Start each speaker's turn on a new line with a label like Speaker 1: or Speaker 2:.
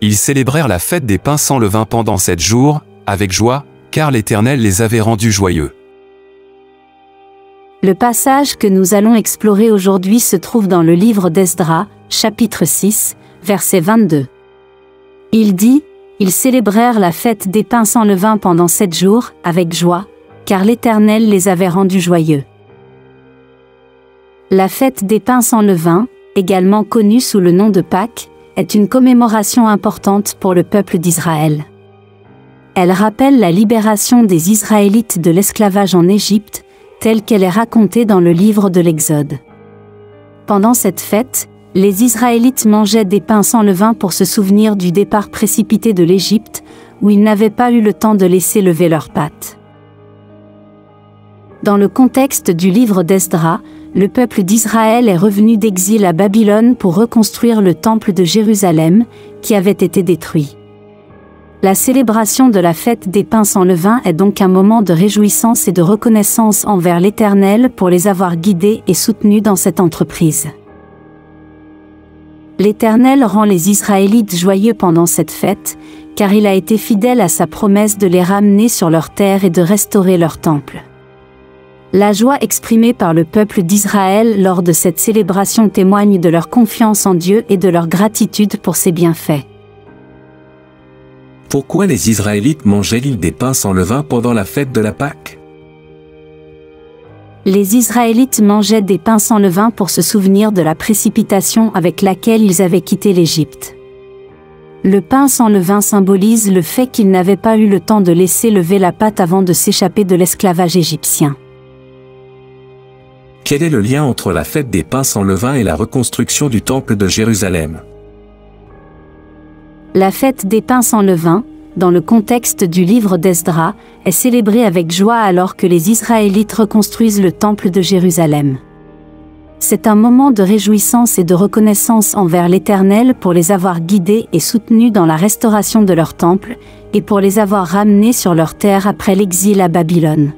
Speaker 1: Ils célébrèrent la fête des pains sans levain pendant 7 jours, avec joie, car l'Éternel les avait rendus joyeux.
Speaker 2: Le passage que nous allons explorer aujourd'hui se trouve dans le livre d'Esdras, chapitre 6, verset 22. Il dit, « Ils célébrèrent la fête des pains sans levain pendant 7 jours, avec joie, car l'Éternel les avait rendus joyeux. » La fête des pains sans levain, également connue sous le nom de Pâques, est une commémoration importante pour le peuple d'Israël. Elle rappelle la libération des Israélites de l'esclavage en Égypte, telle qu'elle est racontée dans le livre de l'Exode. Pendant cette fête, les Israélites mangeaient des pains sans levain pour se souvenir du départ précipité de l'Égypte, où ils n'avaient pas eu le temps de laisser lever leurs pattes. Dans le contexte du livre d'Esdras, le peuple d'Israël est revenu d'exil à Babylone pour reconstruire le temple de Jérusalem, qui avait été détruit. La célébration de la fête des pains sans levain est donc un moment de réjouissance et de reconnaissance envers l'Éternel pour les avoir guidés et soutenus dans cette entreprise. L'Éternel rend les Israélites joyeux pendant cette fête, car il a été fidèle à sa promesse de les ramener sur leur terre et de restaurer leur temple. La joie exprimée par le peuple d'Israël lors de cette célébration témoigne de leur confiance en Dieu et de leur gratitude pour ses bienfaits.
Speaker 3: Pourquoi les Israélites mangeaient-ils des pains sans levain pendant la fête de la Pâque?
Speaker 2: Les Israélites mangeaient des pains sans levain pour se souvenir de la précipitation avec laquelle ils avaient quitté l'Égypte. Le pain sans levain symbolise le fait qu'ils n'avaient pas eu le temps de laisser lever la pâte avant de s'échapper de l'esclavage égyptien.
Speaker 3: Quel est le lien entre la fête des pains sans levain et la reconstruction du temple de Jérusalem?
Speaker 2: La fête des pains sans levain, dans le contexte du livre d'Esdras, est célébrée avec joie alors que les Israélites reconstruisent le temple de Jérusalem. C'est un moment de réjouissance et de reconnaissance envers l'Éternel pour les avoir guidés et soutenus dans la restauration de leur temple, et pour les avoir ramenés sur leur terre après l'exil à Babylone.